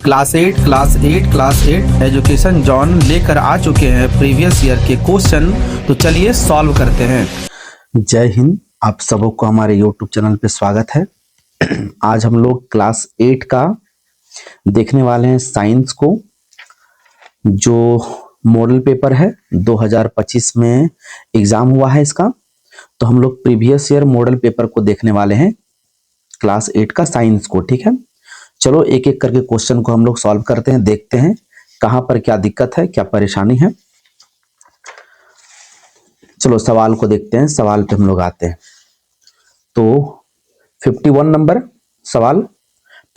Class 8 education John लेकर आ चुके हैं प्रीवियस ईयर के क्वेश्चन। तो चलिए सॉल्व करते हैं। जय हिंद, आप सबको हमारे YouTube चैनल पे स्वागत है। आज हम लोग क्लास 8 का देखने वाले हैं साइंस को, जो मॉडल पेपर है 2025 में एग्जाम हुआ है इसका। तो हम लोग प्रीवियस ईयर मॉडल पेपर को देखने वाले हैं क्लास 8 का साइंस को। ठीक है, चलो एक एक करके क्वेश्चन को हम लोग सॉल्व करते हैं, देखते हैं कहां पर क्या दिक्कत है, क्या परेशानी है। चलो सवाल को देखते हैं, सवाल पे हम लोग आते हैं। तो 51 नंबर सवाल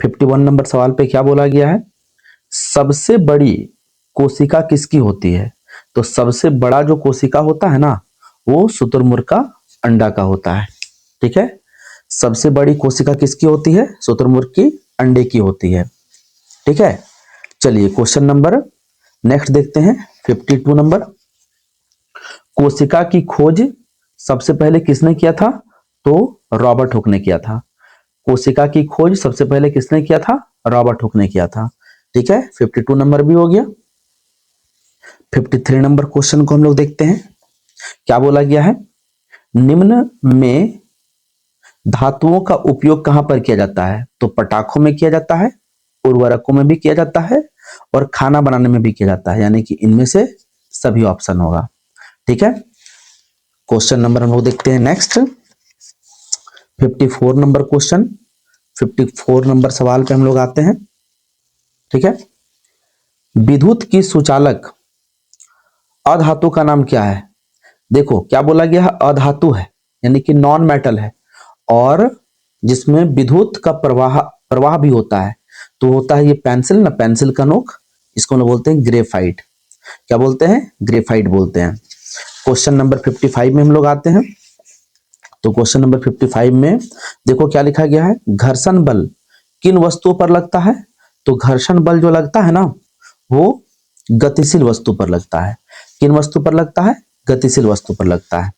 51 नंबर सवाल पे क्या बोला गया है? सबसे बड़ी कोशिका किसकी होती है? तो सबसे बड़ा जो कोशिका होता है ना, वो शुतुरमुर्ग का अंडा का होता है। ठीक है, सबसे बड़ी कोशिका किसकी होती है? शुतुरमुर्ग की अंडे की होती है। ठीक है, चलिए क्वेश्चन नंबर नेक्स्ट देखते हैं। 52 नंबर, कोशिका की खोज सबसे पहले किसने किया था? तो रॉबर्ट हुक ने किया था। कोशिका की खोज सबसे पहले किसने किया था? रॉबर्ट हुक ने किया था। ठीक है, 52 नंबर भी हो गया। 53 नंबर क्वेश्चन को हम लोग देखते हैं, क्या बोला गया है? निम्न में धातुओं का उपयोग कहां पर किया जाता है? तो पटाखों में किया जाता है, उर्वरकों में भी किया जाता है, और खाना बनाने में भी किया जाता है, यानी कि इनमें से सभी ऑप्शन होगा। ठीक है, क्वेश्चन नंबर हम लोग देखते हैं नेक्स्ट। 54 नंबर क्वेश्चन, 54 नंबर सवाल पे हम लोग आते हैं। ठीक है, विद्युत की सुचालक अधातु का नाम क्या है? देखो क्या बोला गया है, अधातु है यानी कि नॉन मेटल है, और जिसमें विद्युत का प्रवाह प्रवाह भी होता है। तो होता है ये पेंसिल ना, पेंसिल का नोक, इसको हम लोग बोलते हैं ग्रेफाइट। क्या बोलते हैं? ग्रेफाइट बोलते हैं। क्वेश्चन नंबर 55 में हम लोग आते हैं। तो क्वेश्चन नंबर 55 में देखो क्या लिखा गया है, घर्षण बल किन वस्तुओं पर लगता है? तो घर्षण बल जो लगता है ना, वो गतिशील वस्तु पर लगता है। किन वस्तु पर लगता है? गतिशील वस्तु पर लगता है।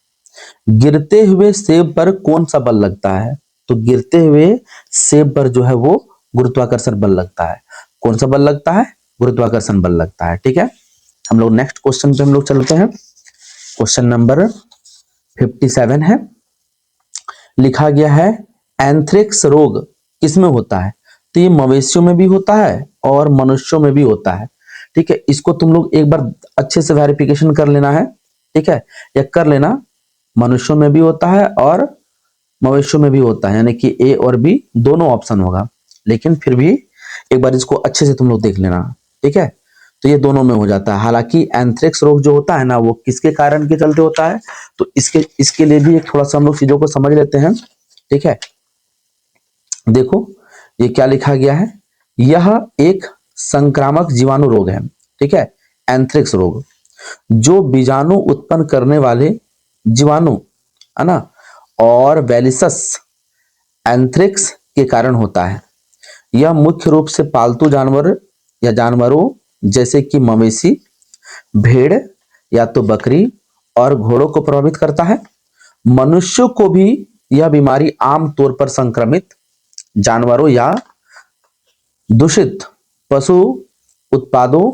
गिरते हुए सेब पर कौन सा बल लगता है? तो गिरते हुए सेब पर जो है वो गुरुत्वाकर्षण बल लगता है। कौन सा बल लगता है? गुरुत्वाकर्षण बल लगता है। ठीक है, हम लोग नेक्स्ट क्वेश्चन पे हम लोग चलते हैं। क्वेश्चन नंबर 57 है, लिखा गया है एंथ्रेक्स रोग किसमें होता है? तो ये मवेशियों में भी होता है और मनुष्यों में भी होता है। ठीक है, इसको तुम लोग एक बार अच्छे से वेरिफिकेशन कर लेना है। ठीक है, या कर लेना, मनुष्यों में भी होता है और मवेशियों में भी होता है, यानी कि ए और बी दोनों ऑप्शन होगा, लेकिन फिर भी एक बार इसको अच्छे से तुम लोग देख लेना। ठीक है, तो ये दोनों में हो जाता है। हालांकि एंथ्रेक्स रोग जो होता है ना, वो किसके कारण के चलते होता है, तो इसके लिए भी एक थोड़ा सा हम लोग चीजों को समझ लेते हैं। ठीक है, देखो ये क्या लिखा गया है, यह एक संक्रामक जीवाणु रोग है। ठीक है, एंथ्रेक्स रोग जो बीजाणु उत्पन्न करने वाले जीवाणु है ना, और वेलिसस एंथ्रेक्स के कारण होता है। यह मुख्य रूप से पालतू जानवर या जानवरों जैसे कि मवेशी, भेड़ या तो बकरी और घोड़ों को प्रभावित करता है। मनुष्यों को भी यह बीमारी आम तौर पर संक्रमित जानवरों या दूषित पशु उत्पादों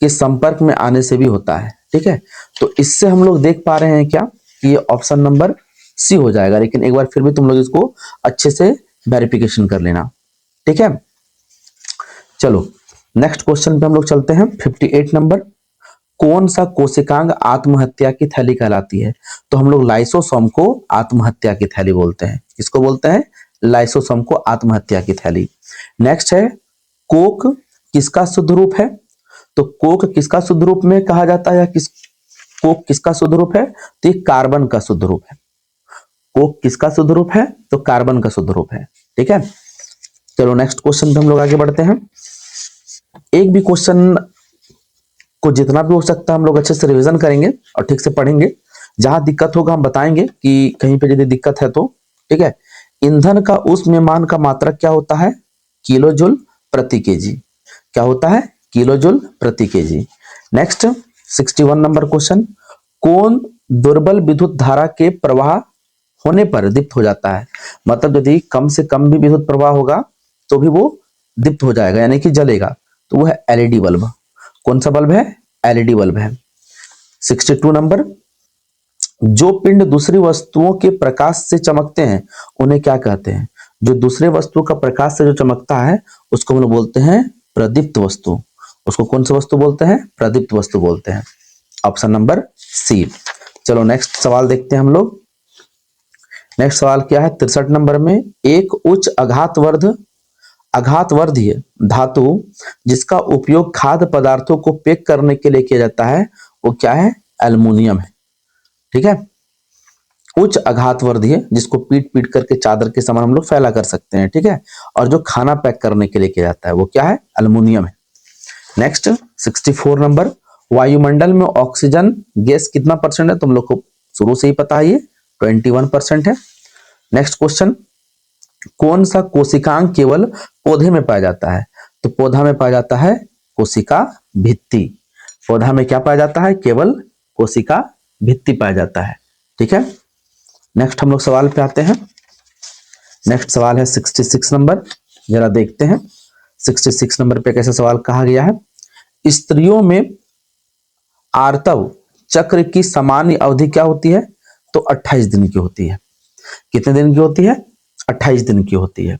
के संपर्क में आने से भी होता है। ठीक है, तो इससे हम लोग देख पा रहे हैं क्या कि ये ऑप्शन नंबर सी हो जाएगा, लेकिन एक बार फिर भी तुम लोग इसको अच्छे से वेरिफिकेशन कर लेना। ठीक है, चलो नेक्स्ट क्वेश्चन पे हम लोग चलते हैं। 58 नंबर, कौन सा कोशिकांग आत्महत्या की थैली कहलाती है? तो हम लोग लाइसोसोम को आत्महत्या की थैली बोलते हैं। किसको बोलते हैं? लाइसोसोम को आत्महत्या की थैली। नेक्स्ट है, कोक किसका शुद्ध रूप है? तो कोक किसका शुद्ध रूप में कहा जाता है, या कोक किसका शुद्ध रूप है? तो ये कार्बन का शुद्ध रूप है। कोक किसका शुद्ध रूप है? तो कार्बन का शुद्ध रूप है। ठीक है, चलो नेक्स्ट क्वेश्चन पे हम लोग आगे बढ़ते हैं। एक भी क्वेश्चन को जितना भी हो सकता है हम लोग अच्छे से रिवीजन करेंगे और ठीक से पढ़ेंगे। जहां दिक्कत होगा हम बताएंगे कि कहीं पे यदि दिक्कत है तो। ठीक है, ईंधन का ऊष्मायन का मात्रक क्या होता है? किलो जूल प्रति केजी। क्या होता है? किलो जूल प्रति केजी। नेक्स्ट 61 नंबर क्वेश्चन, कौन दुर्बल विद्युत धारा के प्रवाह होने पर दीप्त हो जाता है? मतलब यदि कम से कम भी विद्युत प्रवाह होगा तो भी वो दीप्त हो जाएगा, यानी कि जलेगा। तो वो है एलईडी बल्ब। कौन सा बल्ब है? एलईडी बल्ब है। 62 नंबर, जो पिंड दूसरी वस्तुओं के प्रकाश से चमकते हैं उन्हें क्या कहते हैं? जो दूसरे वस्तु का प्रकाश से जो चमकता है उसको हम लोग बोलते हैं प्रदीप्त वस्तु। उसको कौन सी वस्तु बोलते हैं? प्रदीप्त वस्तु बोलते हैं। Option number C. चलो नेक्स्ट सवाल देखते हैं हम लोग। नेक्स्ट सवाल क्या है 63 नंबर में, एक उच्च आघातवर्धीय धातु जिसका उपयोग खाद्य पदार्थों को पैक करने के लिए किया जाता है वो क्या है? एल्युमिनियम है। ठीक है, उच्च आघातवर्धीय जिसको पीट पीट करके चादर के समान हम लोग फैला कर सकते हैं। ठीक है, और जो खाना पैक करने के लिए किया जाता है वो क्या है? एल्युमिनियम है। नेक्स्ट 64 नंबर, वायुमंडल में ऑक्सीजन गैस कितना परसेंट है? तुम लोग को शुरू से ही पता है, ये 21% है। नेक्स्ट क्वेश्चन, कौन सा कोशिकांग केवल पौधे में पाया जाता है? तो पौधा में पाया जाता है कोशिका भित्ति। पौधा में क्या पाया जाता है? केवल कोशिका भित्ति पाया जाता है। ठीक है, नेक्स्ट हम लोग सवाल पे आते हैं। नेक्स्ट सवाल है 66 नंबर, जरा देखते हैं 66 नंबर पे कैसे सवाल कहा गया है। स्त्रियों में आर्तव चक्र की सामान्य अवधि क्या होती है? तो 28 दिन की होती है। कितने दिन की होती है? 28 दिन की होती है।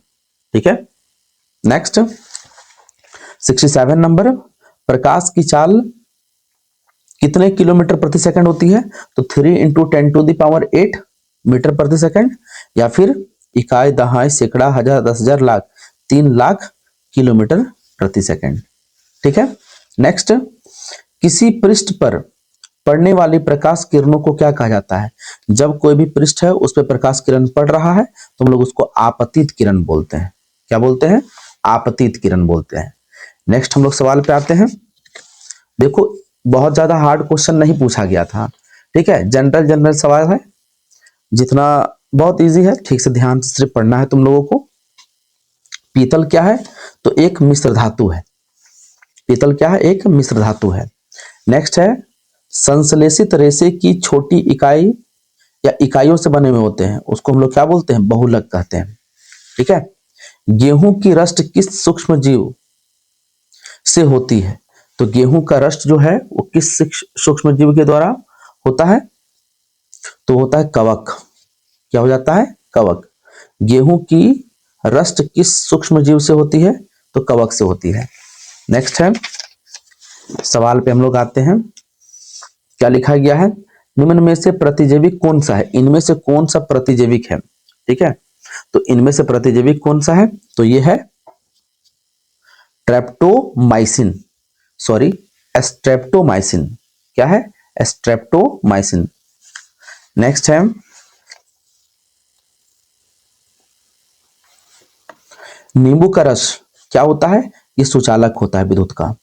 ठीक है, नेक्स्ट 67 नंबर, प्रकाश की चाल कितने किलोमीटर प्रति सेकंड होती है? तो 3 × 10⁸ मीटर प्रति सेकंड, या फिर इकाई, दहाई, सैकड़ा, हजार, 10,000, लाख, 3 लाख किलोमीटर प्रति सेकंड। ठीक है, नेक्स्ट, किसी पृष्ठ पर पड़ने वाली प्रकाश किरणों को क्या कहा जाता है? जब कोई भी पृष्ठ है उस पर प्रकाश किरण पड़ रहा है तो हम लोग उसको आपतित किरण बोलते हैं। क्या बोलते हैं? आपतित किरण बोलते हैं। नेक्स्ट हम लोग सवाल पे आते हैं। देखो बहुत ज्यादा हार्ड क्वेश्चन नहीं पूछा गया था। ठीक है, जनरल सवाल है, जितना बहुत इजी है, ठीक से ध्यान से सिर्फ पढ़ना है तुम लोगों को। पीतल क्या है? तो एक मिश्र धातु है। पीतल क्या है? एक मिश्र धातु है। नेक्स्ट है, संश्लेषित रेशे की छोटी इकाई या इकाइयों से बने हुए होते हैं उसको हम लोग क्या बोलते हैं? बहुलक कहते हैं। ठीक है, गेहूं की रस्ट किस सूक्ष्म जीव से होती है? तो गेहूं का रस्ट जो है वो किस सूक्ष्म जीव के द्वारा होता है? तो होता है कवक। क्या हो जाता है? कवक। गेहूं की रस्ट किस सूक्ष्म जीव से होती है? तो कवक से होती है। नेक्स्ट है, सवाल पे हम लोग आते हैं। क्या लिखा गया है? निम्न में से प्रतिजैविक कौन सा है? इनमें से कौन सा प्रतिजैविक है? ठीक है, तो इनमें से प्रतिजैविक कौन सा है? तो ये है ट्रेप्टोमाइसिन, सॉरी स्ट्रेप्टोमाइसिन। क्या है? स्ट्रेप्टोमाइसिन। नेक्स्ट है, नींबू का रस क्या होता है? ये सुचालक होता है विद्युत का।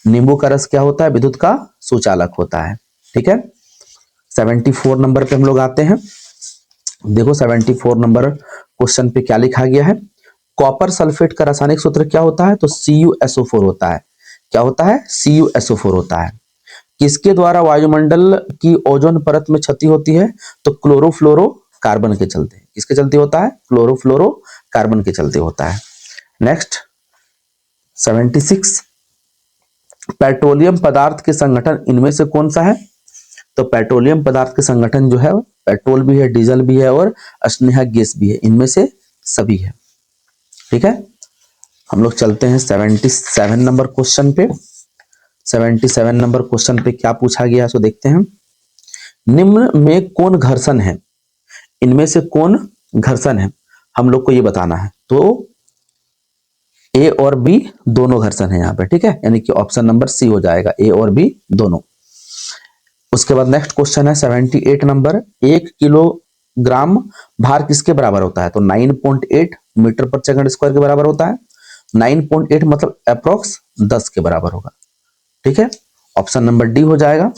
नींबू का रस क्या होता है? विद्युत का सुचालक होता है। ठीक है, 74 नंबर पे हम लोग आते हैं। देखो 74 नंबर क्वेश्चन पे क्या लिखा गया है। कॉपर सल्फेट का रासायनिक सूत्र क्या होता है? तो CuSO4 होता है। क्या होता है? CuSO4 होता है। किसके द्वारा वायुमंडल की ओजोन परत में क्षति होती है? तो क्लोरोफ्लोरोकार्बन के चलते। किसके चलते होता है? क्लोरोफ्लोरोकार्बन के चलते होता है। नेक्स्ट 76, पेट्रोलियम पदार्थ के संगठन इनमें से कौन सा है? तो पेट्रोलियम पदार्थ के संगठन जो है पेट्रोल भी है, डीजल भी है और स्नेहा गैस भी है। इनमें से सभी है। ठीक है, हम लोग चलते हैं 77 नंबर क्वेश्चन पे। 77 नंबर क्वेश्चन पे क्या पूछा गया सो देखते हैं। निम्न में कौन घर्षण है? इनमें से कौन घर्षण है हम लोग को ये बताना है। तो ए और बी दोनों घर्षण है यहाँ पे। ठीक है, यानी कि ऑप्शन नंबर सी हो जाएगा, ए और बी दोनों। उसके बाद नेक्स्ट क्वेश्चन है 78 नंबर, 1 किलोग्राम भार किसके बराबर होता है? तो 9.8 मीटर पर सेकंड स्क्वायर के बराबर होता है। 9.8 मतलब अप्रोक्स 10 के बराबर होगा। ठीक है, ऑप्शन नंबर डी हो जाएगा।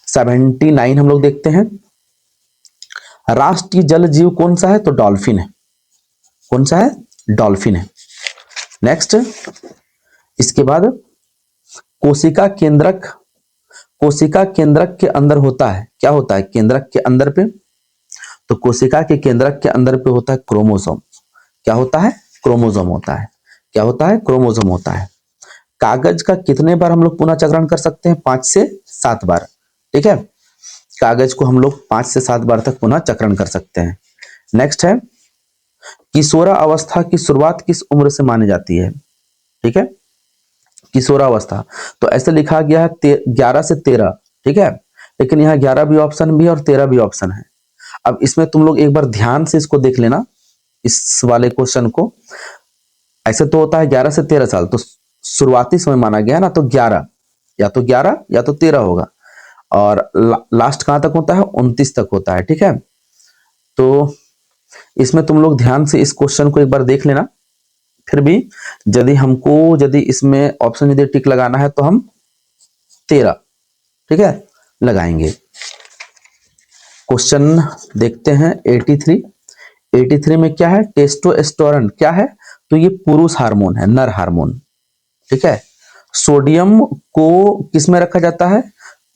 79 हम लोग देखते हैं। राष्ट्रीय जल जीव कौन सा है? तो डॉल्फिन है। कौन सा है? डॉल्फिन है। नेक्स्ट, इसके बाद कोशिका केंद्रक के अंदर होता है। क्या होता है? केंद्रक के अंदर पे। तो कोशिका के केंद्रक के अंदर पे होता है क्रोमोसोम। क्या होता है? क्रोमोसोम होता है। क्या होता है? क्रोमोसोम होता है। कागज का कितने बार हम लोग पुनः चक्रण कर सकते हैं? 5 से 7 बार। ठीक है, कागज को हम लोग 5 से 7 बार तक पुनः चक्रण कर सकते हैं। नेक्स्ट है, किशोरावस्था की शुरुआत किस उम्र से मानी जाती है? ठीक है, किशोरावस्था तो ऐसे लिखा गया है 11 से 13। ठीक है, लेकिन यहाँ 11 भी ऑप्शन भी है और 13 भी ऑप्शन है। अब इसमें तुम लोग एक बार ध्यान से इसको देख लेना, इस वाले क्वेश्चन को। ऐसे तो होता है 11 से 13 साल, तो शुरुआती समय माना गया ना, तो 11 या तो 11 या तो 13 होगा। और लास्ट कहां तक होता है? 29 तक होता है। ठीक है, तो इसमें तुम लोग ध्यान से इस क्वेश्चन को एक बार देख लेना। फिर भी यदि इसमें ऑप्शन यदि टिक लगाना है तो हम 13, ठीक है, लगाएंगे। क्वेश्चन देखते हैं 83। 83 में क्या है? टेस्टोस्टेरोन क्या है? तो ये पुरुष हार्मोन है, नर हार्मोन। ठीक है, सोडियम को किस में रखा जाता है?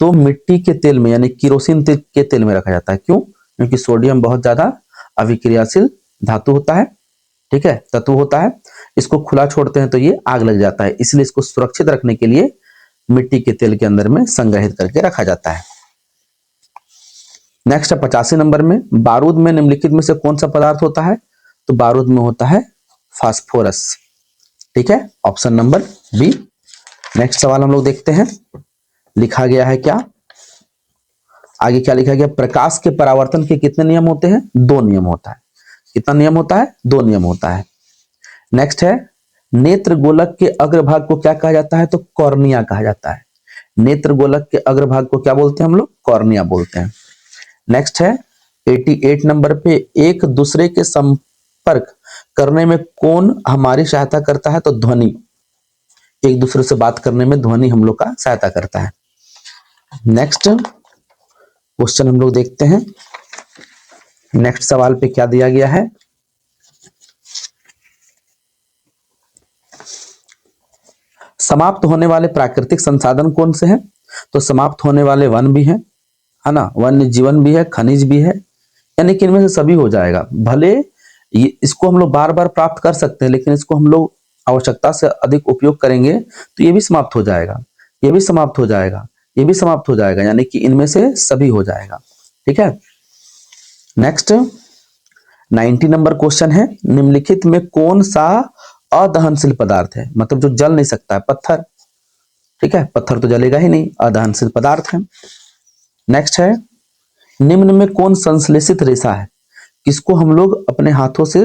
तो मिट्टी के तेल में, यानी किरोसिन के तेल में रखा जाता है। क्यों? क्योंकि सोडियम बहुत ज्यादा अभिक्रियाशील धातु होता है। ठीक है, तत्व होता है। इसको खुला छोड़ते हैं तो ये आग लग जाता है, इसलिए इसको सुरक्षित रखने के लिए मिट्टी के तेल के अंदर में संग्रहित करके रखा जाता है। नेक्स्ट है 85 नंबर में, बारूद में निम्नलिखित में से कौन सा पदार्थ होता है? तो बारूद में होता है फास्फोरस। ठीक है, ऑप्शन नंबर बी। नेक्स्ट सवाल हम लोग देखते हैं, लिखा गया है क्या? आगे क्या लिखा गया? प्रकाश के परावर्तन के कितने नियम होते हैं? 2 नियम होता है। कितना नियम होता है? 2 नियम होता है। नेक्स्ट है, नेत्र गोलक के अग्रभाग को क्या कहा जाता है? तो कॉर्निया कहा जाता है। नेत्र गोलक के अग्रभाग को क्या बोलते हैं हम लोग? कॉर्निया बोलते हैं। नेक्स्ट है 88 नंबर पे, एक दूसरे के संपर्क करने में कौन हमारी सहायता करता है? तो ध्वनि। एक दूसरे से बात करने में ध्वनि हम लोग का सहायता करता है। नेक्स्ट क्वेश्चन हम लोग देखते हैं, नेक्स्ट सवाल पे क्या दिया गया है? समाप्त होने वाले प्राकृतिक संसाधन कौन से हैं? तो समाप्त होने वाले वन भी हैं, है ना, वन्य जीवन भी है, खनिज भी है, यानी कि इनमें से सभी हो जाएगा। भले इसको हम लोग बार बार प्राप्त कर सकते हैं, लेकिन इसको हम लोग आवश्यकता से अधिक उपयोग करेंगे तो ये भी समाप्त हो जाएगा, ये भी समाप्त हो जाएगा, ये भी समाप्त हो जाएगा, यानी कि इनमें से सभी हो जाएगा। ठीक है, नेक्स्ट 90 नंबर क्वेश्चन है, निम्नलिखित में कौन सा अदहनशील पदार्थ है? मतलब जो जल नहीं सकता है, पत्थर। ठीक है, पत्थर तो जलेगा ही नहीं, अदहनशील पदार्थ है। नेक्स्ट है, निम्न में कौन संश्लेषित रेशा है? किसको हम लोग अपने हाथों से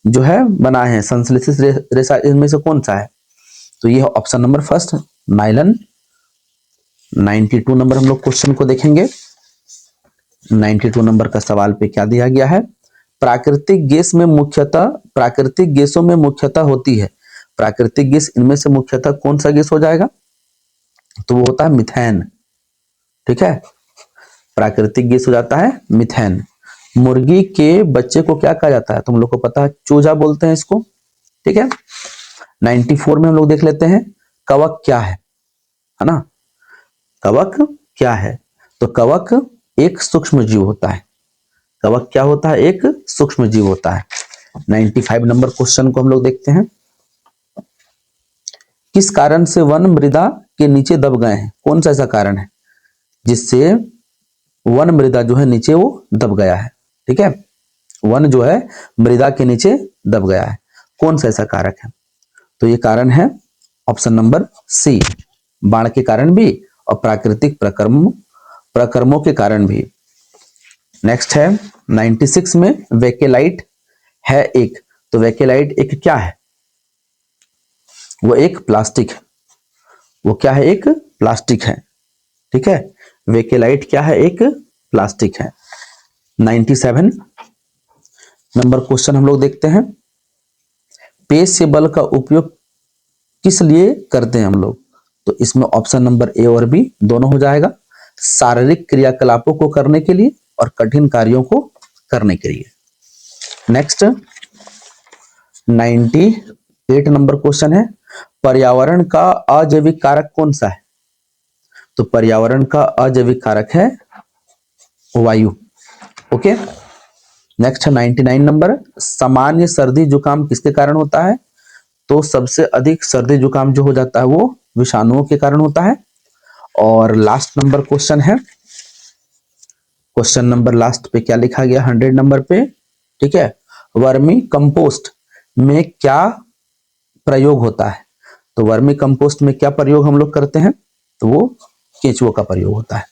जो है बनाए हैं, संश्लेषित रेशा इनमें से कौन सा है? तो ये है option number first, nylon. 92 number हम लोग क्वेश्चन को देखेंगे। 92 नंबर का सवाल पे क्या दिया गया है? प्राकृतिक गैसों में मुख्यतः होती है। प्राकृतिक गैस इनमें से मुख्यतः कौन सा गैस हो जाएगा? तो वो होता है मिथेन। ठीक है, प्राकृतिक गैस हो जाता है मिथेन। मुर्गी के बच्चे को क्या कहा जाता है? तुम लोग को पता है, चूजा बोलते हैं इसको। ठीक है, 94 में हम लोग देख लेते हैं, कवक क्या है ना? कवक क्या है? तो कवक एक सूक्ष्म जीव होता है। कवक क्या होता है? एक सूक्ष्म जीव होता है। 95 नंबर क्वेश्चन को हम लोग देखते हैं, किस कारण से वन मृदा के नीचे दब गए हैं? कौन सा ऐसा कारण है जिससे वन मृदा जो है नीचे वो दब गया है? ठीक है, वन जो है मृदा के नीचे दब गया है, कौन सा ऐसा कारक है? तो ये कारण है ऑप्शन नंबर सी, बाढ़ के कारण भी और प्राकृतिक प्रकर्मों के कारण भी। नेक्स्ट है 96 में, वेकेलाइट है एक, तो वेकेलाइट एक क्या है? वो एक प्लास्टिक है। वो क्या है? एक प्लास्टिक है। ठीक है, वेकेलाइट क्या है? एक प्लास्टिक है। 97 नंबर क्वेश्चन हम लोग देखते हैं, पेश बल का उपयोग किस लिए करते हैं हम लोग? तो इसमें ऑप्शन नंबर ए और बी दोनों हो जाएगा, शारीरिक क्रियाकलापों को करने के लिए और कठिन कार्यों को करने के लिए। नेक्स्ट 98 नंबर क्वेश्चन है, पर्यावरण का अजैविक कारक कौन सा है? तो पर्यावरण का अजैविक कारक है वायु। ओके, नेक्स्ट है 99 नंबर, सामान्य सर्दी जुकाम किसके कारण होता है? तो सबसे अधिक सर्दी जुकाम जो हो जाता है वो विषाणुओं के कारण होता है। और लास्ट नंबर क्वेश्चन है, क्वेश्चन नंबर लास्ट पे क्या लिखा गया 100 नंबर पे, ठीक है, वर्मी कंपोस्ट में क्या प्रयोग होता है। तो वर्मी कंपोस्ट में क्या प्रयोग हम लोग करते हैं, तो वो केंचुओं का प्रयोग होता है।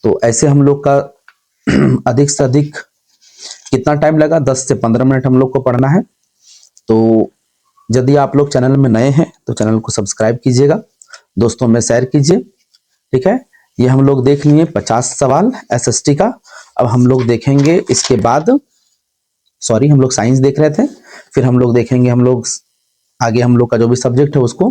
तो ऐसे हम लोग का अधिक से अधिक कितना टाइम लगा, 10 से 15 मिनट हम लोग को पढ़ना है। तो यदि आप लोग चैनल में नए हैं तो चैनल को सब्सक्राइब कीजिएगा, दोस्तों में शेयर कीजिए, ठीक है। ये हम लोग देख लिए 50 सवाल एसएसटी का। अब हम लोग देखेंगे इसके बाद, सॉरी हम लोग साइंस देख रहे थे, फिर हम लोग देखेंगे हम लोग आगे हम लोग का जो भी सब्जेक्ट है उसको।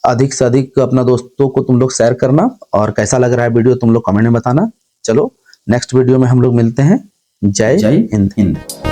अधिक से अधिक अपना दोस्तों को तुम लोग शेयर करना, और कैसा लग रहा है वीडियो तुम लोग कमेंट में बताना। चलो नेक्स्ट वीडियो में हम लोग मिलते हैं। जय हिंद।